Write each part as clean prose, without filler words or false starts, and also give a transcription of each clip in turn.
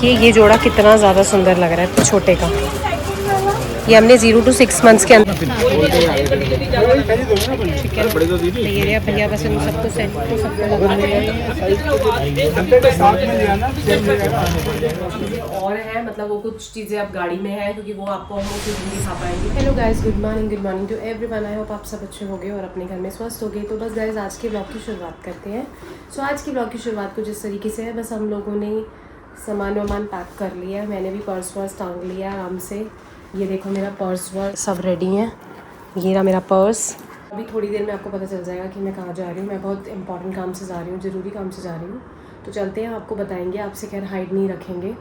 ये जोड़ा कितना ज़्यादा सुंदर लग रहा है छोटे का। ये हमने 0 to 6 मंथ्स के अंदर ये भैया बस इन सबको सेट को सबको लगा और है मतलब वो कुछ चीज़ें अब गाड़ी में है क्योंकि वो आपको हम उसे नहीं दिखा पाएंगे। Hello guys, good morning to everyone. I hope आप सब अच्छे हो गए और अपने घर में स्वस्थ हो गए। तो बस गाइस आज के ब्लॉग की शुरुआत करते हैं। सो आज की ब्लॉग की शुरुआत को जिस तरीके से है, बस हम लोगों ने सामान वामान पैक कर लिया है। मैंने भी पर्स वर्स टांग लिया आराम से। ये देखो मेरा पर्स वर्स सब रेडी है। ये रहा मेरा पर्स। अभी थोड़ी देर में आपको पता चल जाएगा कि मैं कहाँ जा रही हूँ। मैं बहुत इंपॉर्टेंट काम से जा रही हूँ, ज़रूरी काम से जा रही हूँ। तो चलते हैं, आपको बताएंगे। आपसे खैर हाइड नहीं रखेंगे,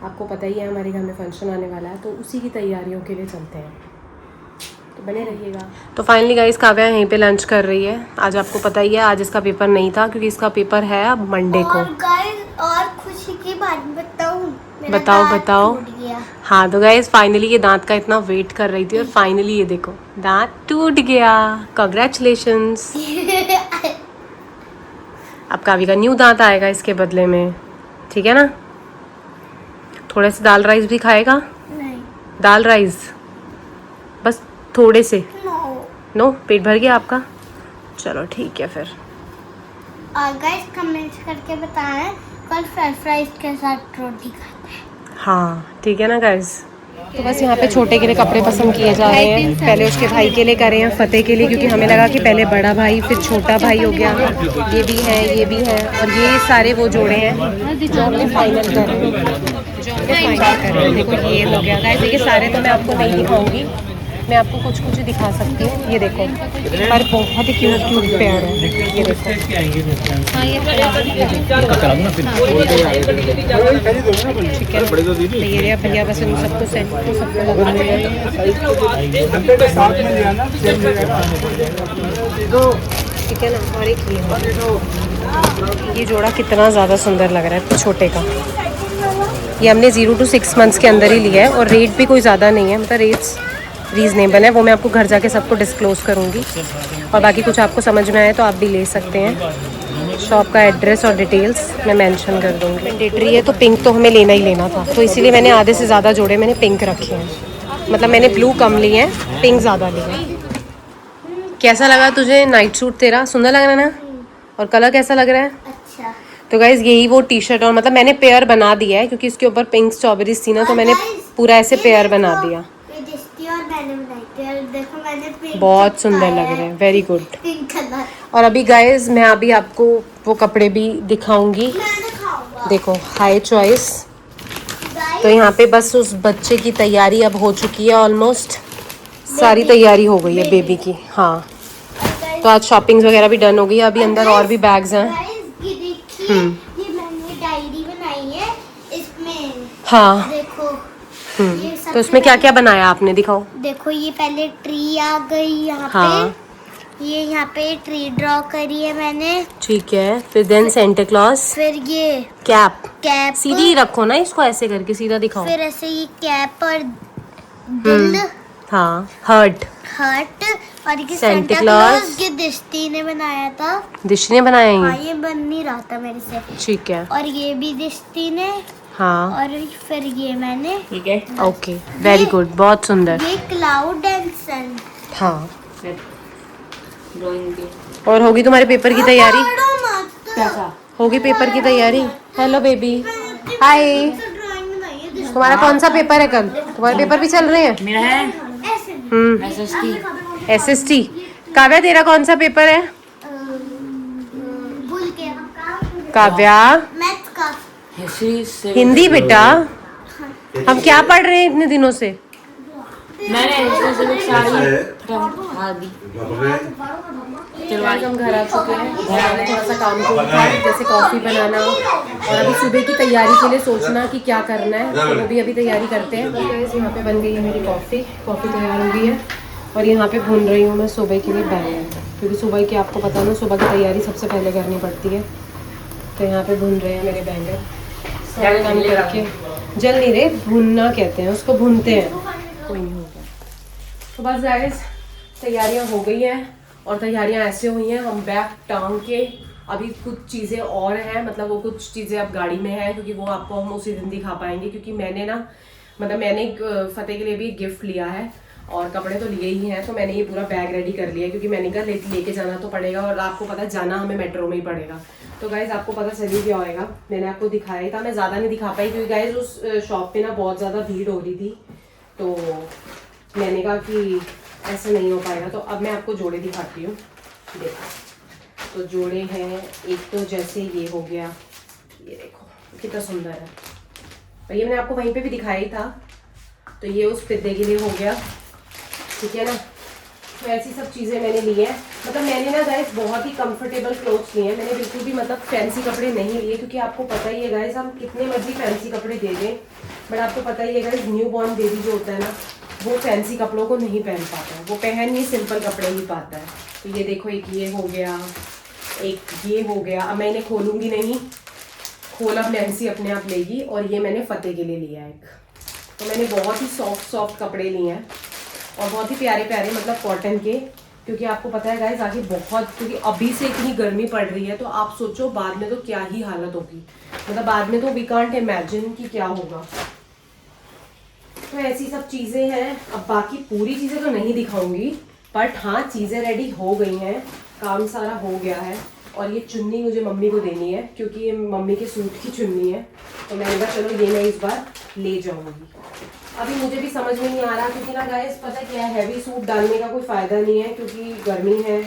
आपको पता ही है हमारे घर में फंक्शन आने वाला है, तो उसी की तैयारियों के लिए चलते हैं, तो बने रहिएगा। तो फाइनली गाइस काव्या यहीं पे लंच कर रही है। आज आपको पता ही है आज इसका पेपर नहीं था क्योंकि इसका पेपर है अब मंडे को। और खुशी की बात बताऊं, बताओ। हाँ तो गाइस फाइनली ये दांत का इतना वेट कर रही थी और फाइनली ये देखो दांत टूट गया। कांग्रेचुलेशंस। अब काव्या का न्यू दांत आएगा इसके बदले में, ठीक है ना। थोड़े से दाल राइस भी खाएगा? नहीं। दाल राइस बस थोड़े से? नो, पेट भर गया आपका? चलो ठीक है फिर। और गाइस कमेंट्स करके बताएं कल फ्रेंच फ्राइज के साथ रोटी खाते हैं। हाँ ठीक है ना गाइस। तो बस यहाँ पे छोटे के लिए कपड़े पसंद किए जा रहे हैं। पहले उसके भाई के लिए करे हैं, फतेह के लिए, क्योंकि हमें लगा कि पहले बड़ा भाई फिर छोटा भाई हो गया। ये भी है और ये सारे वो जोड़े हैं जो हमने फाइनल कर रहे हैं। देखो ये हो गया गाइस। देखिए सारे तो मैं आपको नहीं दिखाऊंगी, मैं आपको कुछ कुछ दिखा सकती हूँ। ये देखो पर बहुत ही क्यूट पेयर है। ये देखो ठीक है। ये भैया बस इन सबको सेट को सबको लगा ठीक है ना। और एक ये जोड़ा कितना ज़्यादा सुंदर लग रहा है छोटे का। ये हमने 0 to 6 मंथ्स के अंदर ही लिया है और रेट भी कोई ज़्यादा नहीं है, मतलब रेट्स रीज़नेबल है। वो मैं आपको घर जाके सबको डिस्क्लोज़ करूँगी और बाकी कुछ आपको समझ में आए तो आप भी ले सकते हैं। शॉप का एड्रेस और डिटेल्स मैं मेंशन कर दूँगी। मैंडेटरी है तो पिंक तो हमें लेना ही लेना था, तो इसीलिए मैंने आधे से ज़्यादा जोड़े मैंने पिंक रखे हैं। मतलब मैंने ब्लू कम लिए हैं, पिंक ज़्यादा लिए हैं। कैसा लगा तुझे नाइट सूट? तेरा सुंदर लग रहा है ना? और कलर कैसा लग रहा है? अच्छा। तो गाइज यही वो टी शर्ट, और मतलब मैंने पेयर बना दिया है क्योंकि इसके ऊपर पिंक स्ट्रॉबेरीज थी ना, तो मैंने पूरा ऐसे पेयर बना दिया। देखो मैंने बहुत सुंदर लग रहे हैं, वेरी गुड। Pink colour. और अभी गाइज मैं अभी आपको वो कपड़े भी दिखाऊंगी। देखो हाई चॉइस। तो यहाँ पे बस उस बच्चे की तैयारी अब हो चुकी है, ऑलमोस्ट सारी तैयारी हो गई है बेबी की। हाँ तो आज शॉपिंग वगैरह भी डन हो गई है। अभी अंदर और भी बैग्स हैं। ये मैंने डायरी बनाई है इसमें। हाँ देखो तो इसमें क्या क्या बनाया आपने, दिखाओ। देखो ये पहले ट्री आ गई यहाँ हाँ पे। ये यहाँ पे ट्री ड्रॉ करी है मैंने, ठीक है। फिर देन सेंटा क्लॉज। फिर ये कैप सीधी रखो ना, इसको ऐसे करके सीधा दिखाओ। फिर ऐसे ये कैप और दिल। हाँ हर्ट और ये सेंटा सेंटा क्लॉज क्लॉज ये दिष्टि ने बनाया था। दिश ने बनाया हाँ ये? ये बन नहीं रहा था मेरे से। ठीक है। और ये भी दिष्टि ने। हाँ और फिर ये मैंने। ठीक है, ओके वेरी गुड, बहुत सुंदर। ये क्लाउड एंड सन। हाँ और होगी तुम्हारे पेपर की तैयारी? होगी पेपर की तैयारी? हेलो बेबी, हाय। तुम्हारा कौन सा पेपर है कल? तुम्हारे पेपर भी चल रहे हैं? मेरा है SST। काव्या तेरा कौन सा पेपर है? भूल गया। काव्या मैथ का। हिंदी बेटा। हम क्या पढ़ रहे हैं इतने दिनों से? आज हम घर आ चुके हैं। थोड़ा सा काम था, जैसे कॉफ़ी बनाना और अभी सुबह की तैयारी के लिए सोचना कि क्या करना है, तो वो भी अभी तैयारी करते हैं। तो यहाँ पे बन गई है मेरी कॉफ़ी तैयार हो गई है। और यहाँ पे भून रही हूँ मैं सुबह के लिए बैंगन, क्योंकि सुबह की आपको पता ना सुबह की तैयारी सबसे पहले करनी पड़ती है। तो यहाँ पे भून रहे हैं मेरे बैंगन सारे काम करके। जल नहीं रहे, भूनना कहते हैं उसको, भूनते हैं। कोई नहीं हो गया। तो बस गाइस तैयारियाँ हो गई हैं और तैयारियाँ ऐसे हुई हैं, हम बैग टांग के अभी कुछ चीज़ें और हैं, मतलब वो कुछ चीज़ें अब गाड़ी में है, क्योंकि वो आपको हम उसी दिन दिखा पाएंगे। क्योंकि मैंने ना मतलब मैंने फतेह के लिए भी एक गिफ्ट लिया है और कपड़े तो लिए ही हैं, तो मैंने ये पूरा बैग रेडी कर लिया है, क्योंकि मैंने कहा लेके जाना तो पड़ेगा, और आपको पता है जाना हमें मेट्रो में ही पड़ेगा। तो गाइज़ आपको पता चल ही गया होगा, मैंने आपको दिखाया ही था, मैं ज़्यादा नहीं दिखा पाई क्योंकि गाइज़ उस शॉप पे ना बहुत ज़्यादा भीड़ हो रही थी, तो मैंने कहा कि ऐसे नहीं हो पाएगा। तो अब मैं आपको जोड़े दिखाती हूँ। देखो तो जोड़े हैं, एक तो जैसे ये हो गया, ये देखो कितना सुंदर है, और ये मैंने आपको वहीं पे भी दिखाया ही था। तो ये उस पिद्दे के लिए हो गया, ठीक है ना। तो ऐसी सब चीज़ें मैंने ली हैं, मतलब मैंने ना गाइस बहुत ही कंफर्टेबल क्लोथ्स लिए हैं, मैंने बिल्कुल भी मतलब फैंसी कपड़े नहीं लिए, क्योंकि आपको पता ही है गाइस हम कितने मर्जी फैंसी कपड़े दे दें, बट आपको पता ही है गाइस न्यू बॉर्न बेबी जो होता है ना, वो फैंसी कपड़ों को नहीं पहन पाता है, वो पहन ही सिंपल कपड़े ही पाता है। तो ये देखो, एक ये हो गया, एक ये हो गया। अब मैं इन्हें खोलूँगी नहीं, खोल अब नैन्सी अपने आप लेगी। और ये मैंने फतेह के लिए लिया है एक। तो मैंने बहुत ही सॉफ्ट कपड़े लिए हैं और बहुत ही प्यारे प्यारे, मतलब कॉटन के, क्योंकि आपको पता है गाइस आगे बहुत, क्योंकि अभी से इतनी गर्मी पड़ रही है, तो आप सोचो बाद में तो क्या ही हालत होगी, मतलब बाद में तो वी कांट इमेजिन कि क्या होगा। तो ऐसी सब चीज़ें हैं। अब बाकी पूरी चीज़ें तो नहीं दिखाऊंगी, बट हाँ चीज़ें रेडी हो गई हैं, काम सारा हो गया है। और ये चुन्नी मुझे मम्मी को देनी है, क्योंकि ये मम्मी के सूट की चुन्नी है, तो मैंने कहा चलो ये मैं इस बार ले जाऊंगी। अभी मुझे भी समझ में नहीं आ रहा, क्योंकि ना गाइस पता क्या है, हैवी सूट डालने का कोई फ़ायदा नहीं है, क्योंकि गर्मी है,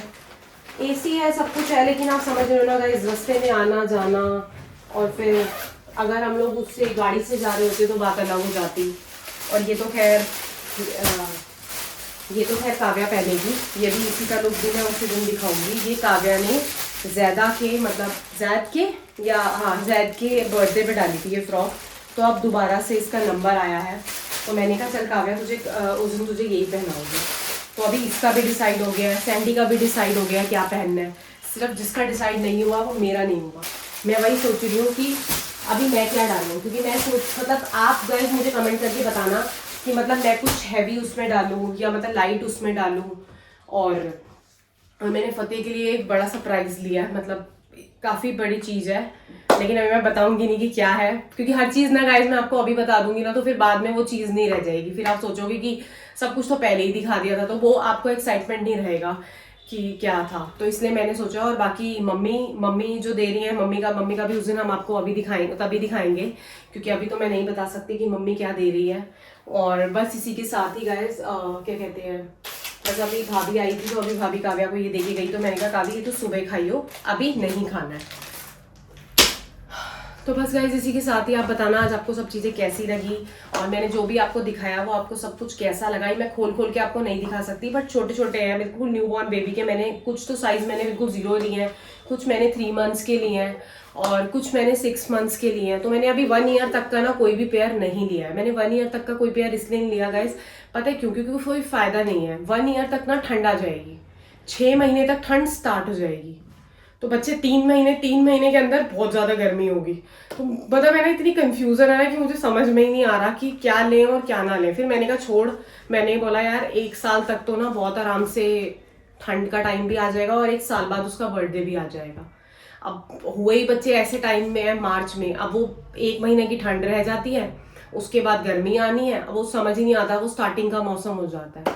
एसी है, सब कुछ है, लेकिन आप समझ रहे हो ना गाइस, रास्ते में आना जाना, और फिर अगर हम लोग उससे गाड़ी से जा रहे होते तो बात अलग हो जाती। और ये तो खैर काव्या पहनेगी, ये भी इसी का लुक भी मैं उसी दिन दिखाऊंगी। ये काव्या ने जैदा के, मतलब जैद के बर्थडे पे डाली थी ये फ्रॉक, तो अब दोबारा से इसका नंबर आया है, तो मैंने कहा चल काव्या तुझे उस दिन तुझे यही पहनाऊंगी। तो अभी इसका भी डिसाइड हो गया है, सैंडी का भी डिसाइड हो गया क्या पहनना है। सिर्फ जिसका डिसाइड नहीं हुआ वो मेरा नहीं हुआ। मैं वही सोच रही हूँ कि अभी मैं क्या डालूँ, क्योंकि मैं मतलब आप गाइस मुझे कमेंट करके बताना कि मतलब मैं कुछ हैवी उसमें डालूँ या मतलब लाइट उसमें डालूँ। और मैंने फतेह के लिए एक बड़ा सरप्राइज लिया है, मतलब काफ़ी बड़ी चीज़ है, लेकिन अभी मैं बताऊंगी नहीं कि क्या है, क्योंकि हर चीज़ ना गाइस मैं आपको अभी बता दूंगी ना, तो फिर बाद में वो चीज़ नहीं रह जाएगी, फिर आप सोचोगे कि सब कुछ तो पहले ही दिखा दिया था, तो वो आपको एक्साइटमेंट नहीं रहेगा कि क्या था। तो इसलिए मैंने सोचा। और बाकी मम्मी जो दे रही है, मम्मी का भी उस दिन हम आपको तभी दिखाएंगे, क्योंकि अभी तो मैं नहीं बता सकती कि मम्मी क्या दे रही है। और बस इसी के साथ ही गाइस क्या कहते हैं, बस अभी भाभी आई थी, तो अभी भाभी काव्या को ये दे के गई, तो मैंने कहा काव्या ये तो सुबह खाइयो, अभी नहीं खाना है। तो बस गाइस इसी के साथ ही आप बताना आज आपको सब चीज़ें कैसी लगी, और मैंने जो भी आपको दिखाया वो आपको सब कुछ कैसा लगा। मैं खोल के आपको नहीं दिखा सकती, बट छोटे छोटे हैं बिल्कुल न्यू बॉर्न बेबी के। मैंने कुछ तो साइज़ मैंने बिल्कुल 0 लिए हैं, कुछ मैंने 3 मंथ्स के लिए हैं, और कुछ मैंने 6 मंथ्स के लिए हैं। तो मैंने अभी 1 ईयर तक का ना कोई भी पेयर नहीं लिया है। मैंने 1 ईयर तक का कोई पेयर इसलिए नहीं लिया गाइस, पता है क्यों? क्योंकि कोई फ़ायदा नहीं है। 1 ईयर तक ना ठंड आ जाएगी, 6 महीने तक ठंड स्टार्ट हो जाएगी, तो बच्चे 3 महीने के अंदर बहुत ज़्यादा गर्मी होगी। तो मतलब मैंने इतनी कंफ्यूजन है ना कि मुझे समझ में ही नहीं आ रहा कि क्या लें और क्या ना लें। फिर मैंने कहा छोड़, मैंने बोला यार 1 साल तक तो ना बहुत आराम से ठंड का टाइम भी आ जाएगा, और 1 साल बाद उसका बर्थडे भी आ जाएगा। अब हुए ही बच्चे ऐसे टाइम में है, मार्च में, अब वो 1 महीने की ठंड रह जाती है, उसके बाद गर्मी आनी है, अब वो समझ ही नहीं आता, वो स्टार्टिंग का मौसम हो जाता है,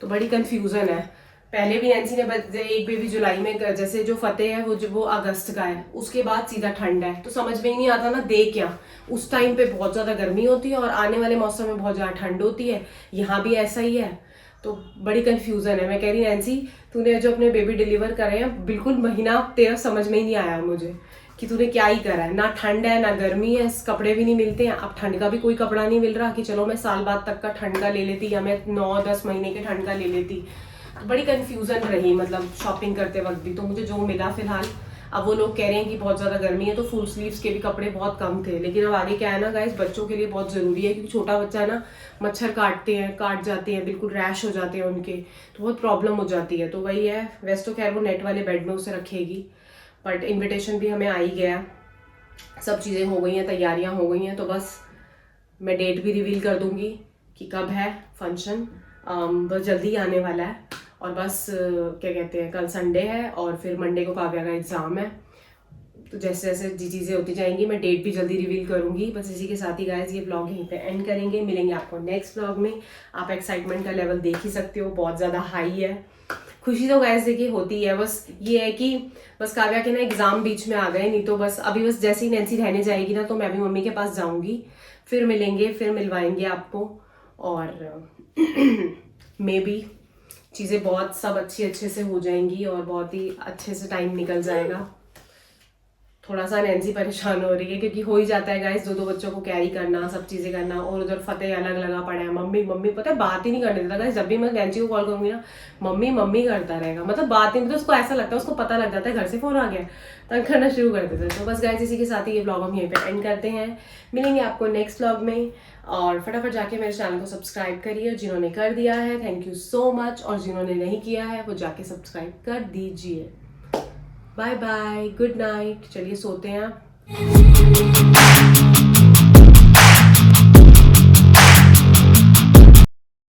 तो बड़ी कंफ्यूजन है। पहले भी नैन्सी ने एक बेबी जुलाई में, जैसे जो फतेह है वो अगस्त का है, उसके बाद सीधा ठंड है, तो समझ में ही नहीं आता ना दे क्या। उस टाइम पे बहुत ज़्यादा गर्मी होती है और आने वाले मौसम में बहुत ज़्यादा ठंड होती है, यहाँ भी ऐसा ही है, तो बड़ी कंफ्यूजन है। मैं कह रही नैन्सी तूने जो अपने बेबी डिलीवर करे हैं, बिल्कुल महीना तेरा समझ में ही नहीं आया मुझे कि तूने क्या ही करा है। ना ठंड है ना गर्मी है, कपड़े भी नहीं मिलते हैं, अब ठंड का भी कोई कपड़ा नहीं मिल रहा कि चलो मैं साल बाद तक का ठंड का ले लेती, या मैं 9-10 महीने के ठंड का ले लेती। बड़ी कंफ्यूजन रही मतलब शॉपिंग करते वक्त भी। तो मुझे जो मिला फिलहाल, अब वो लोग कह रहे हैं कि बहुत ज़्यादा गर्मी है, तो फुल स्लीव्स के भी कपड़े बहुत कम थे, लेकिन अब आगे क्या है ना गाइस, बच्चों के लिए बहुत ज़रूरी है, क्योंकि छोटा बच्चा है ना, मच्छर काट जाते हैं, बिल्कुल रैश हो जाते हैं उनके, तो बहुत प्रॉब्लम हो जाती है। तो वही है, वैसे तो खैर वो नेट वाले बेड में उसे रखेगी, बट इन्विटेशन भी हमें आ ही गया, सब चीज़ें हो गई हैं, तैयारियाँ हो गई हैं, तो बस मैं डेट भी रिवील कर दूँगी कि कब है फंक्शन, बस जल्दी आने वाला है। और बस क्या कहते हैं, कल संडे है और फिर मंडे को काव्या का एग्ज़ाम है, तो जैसे जैसे जी चीज़ें होती जाएंगी मैं डेट भी जल्दी रिवील करूंगी। बस इसी के साथ ही गाइस ये ब्लॉग यहीं पे एंड करेंगे। मिलेंगे आपको नेक्स्ट ब्लॉग में। आप एक्साइटमेंट का लेवल देख ही सकते हो, बहुत ज़्यादा हाई है। खुशी तो गाइस देखिए होती है, बस ये है कि बस काव्या के ना एग्जाम बीच में आ गए, नहीं तो बस अभी बस जैसे ही नैन्सी रहने जाएगी ना तो मैं भी मम्मी के पास जाऊंगी, फिर मिलेंगे, फिर मिलवाएंगे आपको। और मे बी चीज़ें बहुत सब अच्छे से हो जाएंगी और बहुत ही अच्छे से टाइम निकल जाएगा। थोड़ा सा नैन्सी परेशान हो रही है क्योंकि हो ही जाता है गाइस, 2 बच्चों को कैरी करना, सब चीज़ें करना, और उधर फतेह अलग लगा पड़ा है। मम्मी मम्मी पता है बात ही नहीं करने देता गाइस। जब भी मैं नैन्सी को कॉल करूंगी ना मम्मी मम्मी करता रहेगा, मतलब बात ही, मतलब उसको ऐसा लगता है, उसको पता लग जाता है घर से फोन आ गया, तंग करना शुरू कर देता है। तो बस गाइस इसी के साथ ही ये ब्लॉग हम यहीं पे एंड करते हैं। मिलेंगे आपको नेक्स्ट ब्लॉग में, और फटाफट जाके मेरे चैनल को सब्सक्राइब करिए। जिन्होंने कर दिया है थैंक यू सो मच, और जिन्होंने नहीं किया है वो जाके सब्सक्राइब कर दीजिए। बाय बाय, गुड नाइट, चलिए सोते हैं आप।